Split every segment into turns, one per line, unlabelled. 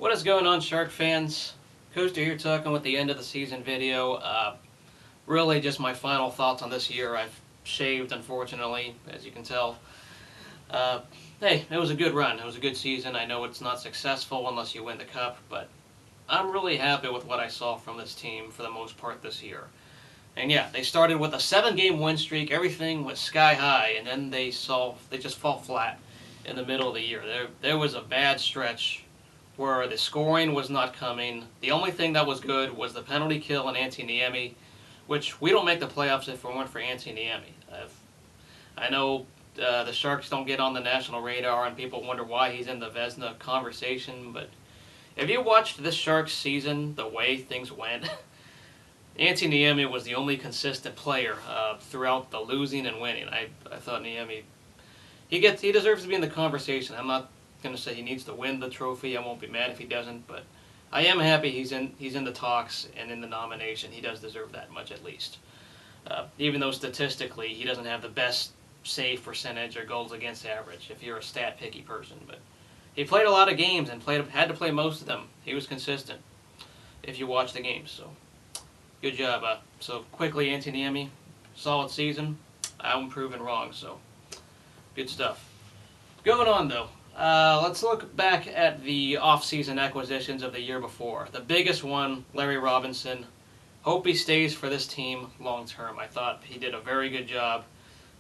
What is going on, Shark fans? Coaster here talking with the end of the season video. Really just my final thoughts on this year. I've shaved, unfortunately, as you can tell. Hey, it was a good run. It was a good season. I know it's not successful unless you win the cup, but I'm really happy with what I saw from this team for the most part this year. And yeah, they started with a 7-game win streak. Everything was sky high, and then they just fall flat in the middle of the year. There was a bad stretch where the scoring was not coming. The only thing that was good was the penalty kill and Antti Niemi, which we don't make the playoffs if it weren't for Antti Niemi. I know the Sharks don't get on the national radar and people wonder why he's in the Vezina conversation, but if you watched this Sharks season, the way things went, Antti Niemi was the only consistent player throughout the losing and winning. I thought Niemi, he deserves to be in the conversation. I'm not going to say he needs to win the trophy. I won't be mad if he doesn't, but I am happy he's in the talks and in the nomination. He does deserve that much at least. Even though statistically he doesn't have the best save percentage or goals against average if you're a stat picky person, but he played a lot of games and had to play most of them. He was consistent if you watch the games, so good job. So quickly, Antti Niemi, solid season. I'm proven wrong, so good stuff. Going on though. Let's look back at the off-season acquisitions of the year before. The biggest one, Larry Robinson. Hope he stays for this team long term. I thought he did a very good job.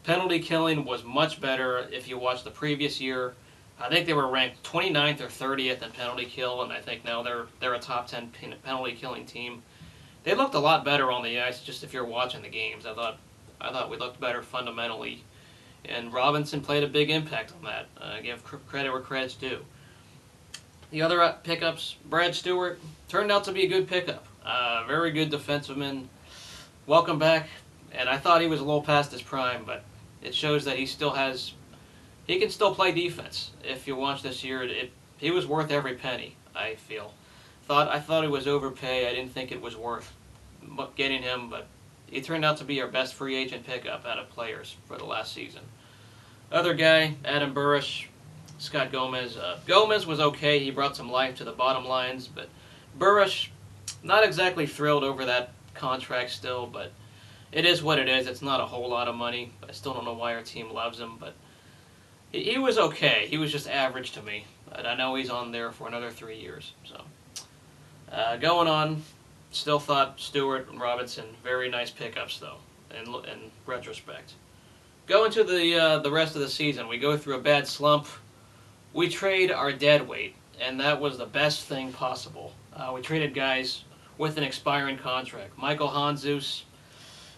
Penalty killing was much better if you watch the previous year. I think they were ranked 29th or 30th in penalty kill, and I think now they're a top 10 penalty killing team. They looked a lot better on the ice just if you're watching the games. I thought we looked better fundamentally. And Robinson played a big impact on that. Give credit where credit's due. The other pickups, Brad Stewart, turned out to be a good pickup. Very good defenseman. Welcome back. And I thought he was a little past his prime, but it shows that he can still play defense. If you watch this year, he was worth every penny, I feel. I thought it was overpay. I didn't think it was worth getting him, but he turned out to be our best free agent pickup out of players for the last season. Other guy, Adam Burish, Scott Gomez. Gomez was okay. He brought some life to the bottom lines, but Burish, not exactly thrilled over that contract still, but it is what it is. It's not a whole lot of money. I still don't know why our team loves him, but he was okay. He was just average to me. But I know he's on there for another 3 years. So going on, still thought Stewart and Robinson, very nice pickups though, in retrospect. Going to the rest of the season, we go through a bad slump. We trade our dead weight, and that was the best thing possible. We traded guys with an expiring contract. Michael Handzus,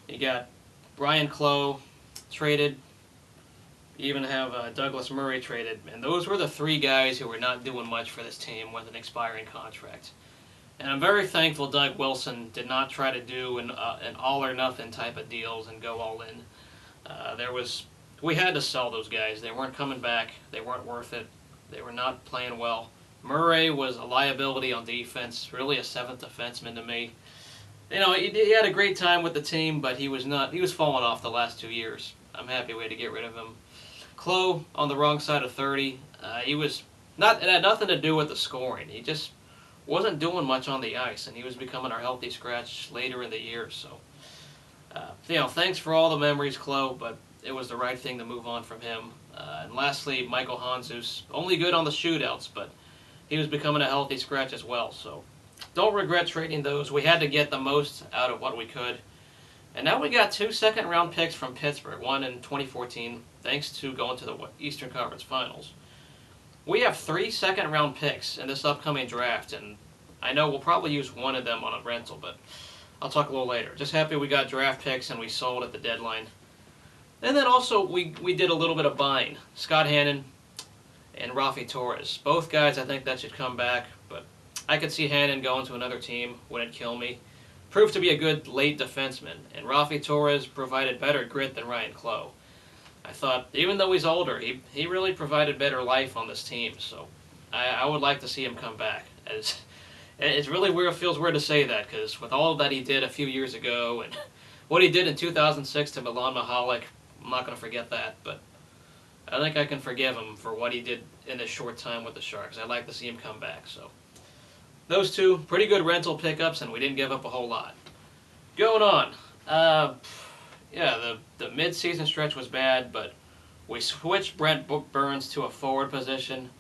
you got Brian Clough traded. You even have Douglas Murray traded, and those were the 3 guys who were not doing much for this team with an expiring contract. And I'm very thankful Doug Wilson did not try to do an all-or-nothing type of deals and go all in. We had to sell those guys. They weren't coming back. They weren't worth it. They were not playing well. Murray was a liability on defense, really a 7th defenseman to me. You know, he had a great time with the team, but he was falling off the last 2 years. I'm happy we had to get rid of him. Clough on the wrong side of 30. It had nothing to do with the scoring. He just wasn't doing much on the ice, and he was becoming our healthy scratch later in the year. So, thanks for all the memories, Clough, but it was the right thing to move on from him. And lastly, Michael Handzus, only good on the shootouts, but he was becoming a healthy scratch as well. So, don't regret trading those. We had to get the most out of what we could. And now we got 2 second-round picks from Pittsburgh, one in 2014, thanks to going to the Eastern Conference Finals. We have 3 second-round picks in this upcoming draft, and I know we'll probably use one of them on a rental, but I'll talk a little later. Just happy we got draft picks and we sold at the deadline. And then also we did a little bit of buying. Scott Hannon and Rafi Torres. Both guys I think that should come back, but I could see Hannon going to another team. Wouldn't kill me. Proved to be a good late defenseman, and Rafi Torres provided better grit than Ryan Clough. I thought, even though he's older, he really provided better life on this team, so I would like to see him come back. It's really weird, it feels weird to say that, because with all that he did a few years ago, and what he did in 2006 to Milan Mahalik, I'm not going to forget that, but I think I can forgive him for what he did in this short time with the Sharks. I'd like to see him come back, so those two, pretty good rental pickups, and we didn't give up a whole lot. Going on. Yeah, the mid-season stretch was bad, but we switched Brent Burns to a forward position.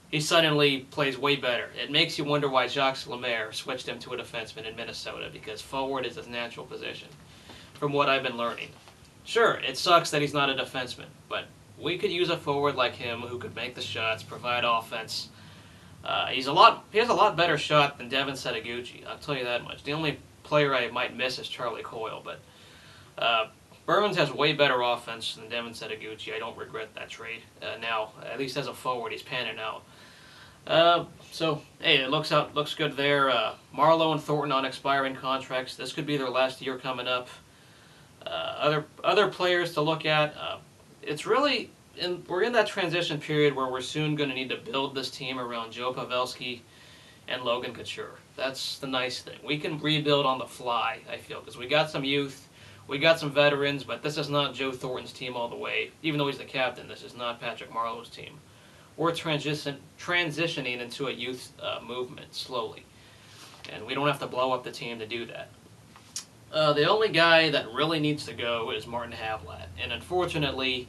He suddenly plays way better. It makes you wonder why Jacques Lemaire switched him to a defenseman in Minnesota, because forward is his natural position, from what I've been learning. Sure, it sucks that he's not a defenseman, but we could use a forward like him who could make the shots, provide offense. He has a lot better shot than Devin Setaguchi, I'll tell you that much. The only player I might miss is Charlie Coyle, but Burns has way better offense than Devin Setaguchi. I don't regret that trade. Now, at least as a forward, he's panning out. So, hey, it looks good there. Marlowe and Thornton on expiring contracts. This could be their last year coming up. Other players to look at. It's really we're in that transition period where we're soon going to need to build this team around Joe Pavelski and Logan Couture. That's the nice thing. We can rebuild on the fly, I feel, because we got some youth, we got some veterans, but this is not Joe Thornton's team all the way. Even though he's the captain, this is not Patrick Marleau's team. We're transitioning into a youth movement slowly, and we don't have to blow up the team to do that. The only guy that really needs to go is Martin Havlat, and unfortunately,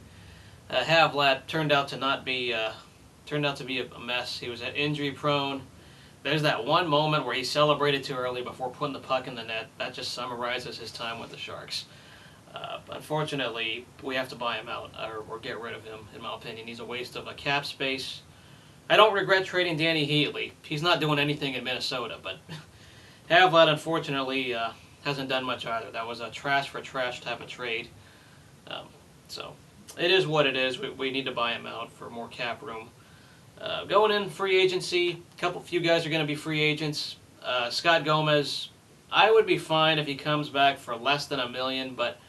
Havlat turned out to be a mess. He was injury prone. There's that one moment where he celebrated too early before putting the puck in the net. That just summarizes his time with the Sharks. Unfortunately, we have to buy him out or get rid of him, in my opinion. He's a waste of a cap space. I don't regret trading Danny Heatley. He's not doing anything in Minnesota, but Havlat, unfortunately, hasn't done much either. That was a trash for trash type of trade. So it is what it is. We need to buy him out for more cap room. Going in free agency, few guys are going to be free agents. Scott Gomez, I would be fine if he comes back for less than $1 million, but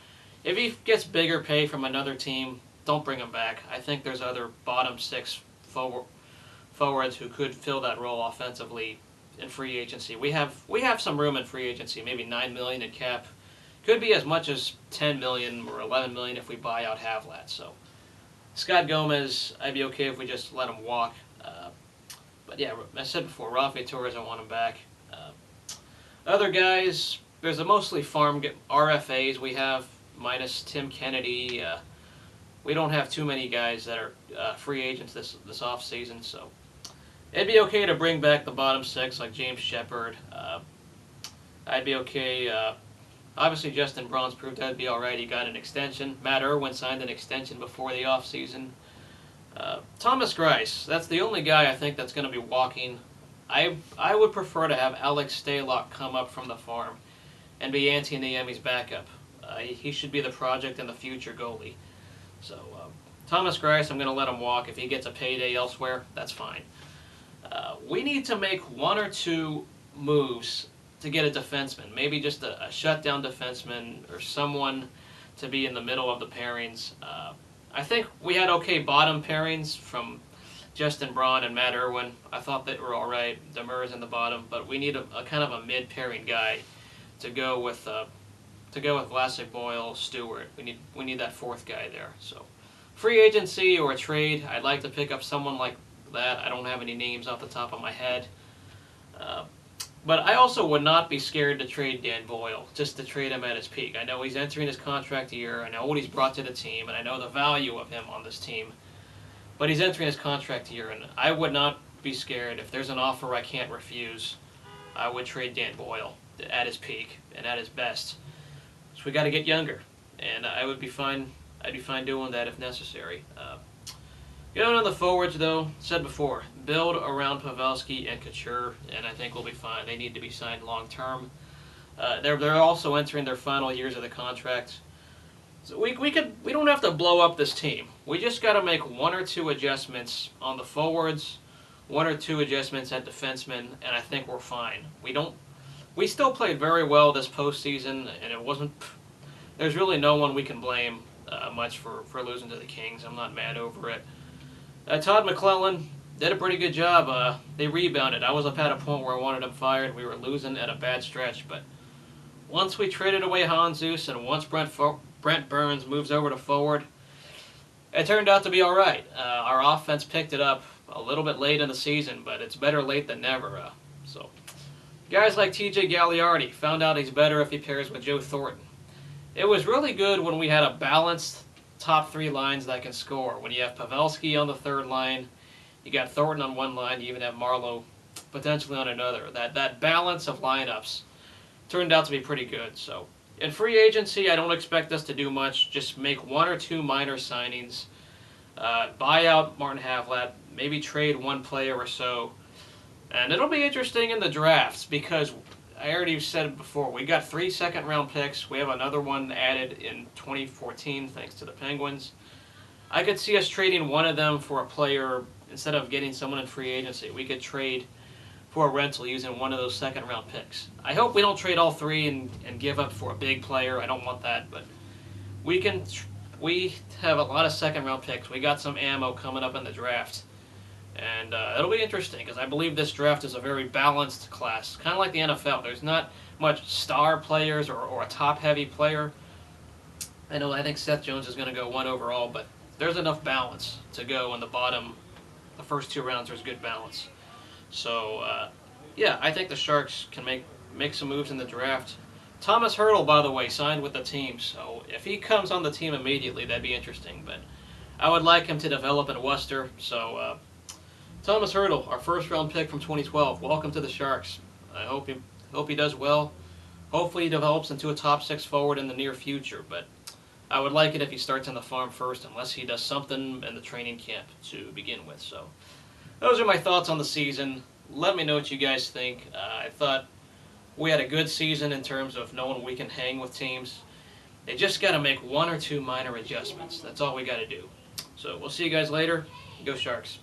if he gets bigger pay from another team, don't bring him back. I think there's other bottom six forwards who could fill that role offensively in free agency. We have some room in free agency, maybe $9 million in cap. Could be as much as $10 million or $11 million if we buy out Havlat. So Scott Gomez, I'd be okay if we just let him walk. But yeah, I said before, Rafi Torres, I want him back. Other guys, there's a mostly farm RFAs we have, minus Tim Kennedy. We don't have too many guys that are free agents this offseason, so it'd be okay to bring back the bottom six like James Shepard. I'd be okay. Obviously, Justin Braun's proved that'd be all right. He got an extension. Matt Irwin signed an extension before the offseason. Thomas Greiss, that's the only guy I think that's going to be walking. I would prefer to have Alex Stalock come up from the farm and be Antti Niemi's backup. He should be the project and the future goalie. So Thomas Greiss, I'm going to let him walk. If he gets a payday elsewhere, that's fine. We need to make one or two moves to get a defenseman. Maybe just a shutdown defenseman or someone to be in the middle of the pairings. I think we had okay bottom pairings from Justin Braun and Matt Irwin. I thought they were all right. Demers in the bottom, but we need a kind of a mid-pairing guy to go with Vlasic, Boyle, Stewart. We need that fourth guy there. So free agency or a trade, I'd like to pick up someone like that. I don't have any names off the top of my head. But I also would not be scared to trade Dan Boyle, just to trade him at his peak. I know he's entering his contract year. I know what he's brought to the team, and I know the value of him on this team. But he's entering his contract year, and I would not be scared. If there's an offer I can't refuse, I would trade Dan Boyle at his peak and at his best. So we got to get younger, and I would be fine. I'd be fine doing that if necessary. Going on the forwards, though, said before, build around Pavelski and Couture, and I think we'll be fine. They need to be signed long term. They're also entering their final years of the contract. So we don't have to blow up this team. We just got to make one or two adjustments on the forwards, one or two adjustments at defensemen, and I think we're fine. We still played very well this postseason, and it wasn't. There's really no one we can blame much for losing to the Kings. I'm not mad over it. Todd McClellan did a pretty good job. They rebounded. I was up at a point where I wanted him fired. We were losing at a bad stretch, but once we traded away Hanzus and once Brent Burns moves over to forward, it turned out to be all right. Our offense picked it up a little bit late in the season, but it's better late than never. So Guys like TJ Gagliardi, found out he's better if he pairs with Joe Thornton. It was really good when we had a balanced top three lines that can score. When you have Pavelski on the third line, you got Thornton on one line, you even have Marlowe potentially on another. That balance of lineups turned out to be pretty good. So in free agency, I don't expect us to do much. Just make one or two minor signings, buy out Martin Havlat, maybe trade one player or so. And it'll be interesting in the drafts because I already said it before. We got 3 second-round picks. We have another one added in 2014 thanks to the Penguins. I could see us trading one of them for a player instead of getting someone in free agency. We could trade for a rental using one of those second-round picks. I hope we don't trade all three and give up for a big player. I don't want that, but we have a lot of second-round picks. We got some ammo coming up in the draft. And it'll be interesting because I believe this draft is a very balanced class, kind of like the NFL. There's not much star players or a top-heavy player. I think Seth Jones is going to go 1 overall, but there's enough balance to go in the bottom. The first 2 rounds, there's good balance. So, yeah, I think the Sharks can make some moves in the draft. Thomas Hertl, by the way, signed with the team, so if he comes on the team immediately, that'd be interesting. But I would like him to develop in Worcester, so... Thomas Hertl, our first-round pick from 2012. Welcome to the Sharks. I hope he does well. Hopefully he develops into a top 6 forward in the near future, but I would like it if he starts on the farm first unless he does something in the training camp to begin with. So those are my thoughts on the season. Let me know what you guys think. I thought we had a good season in terms of knowing we can hang with teams. They just got to make 1 or 2 minor adjustments. That's all we got to do. So we'll see you guys later. Go Sharks.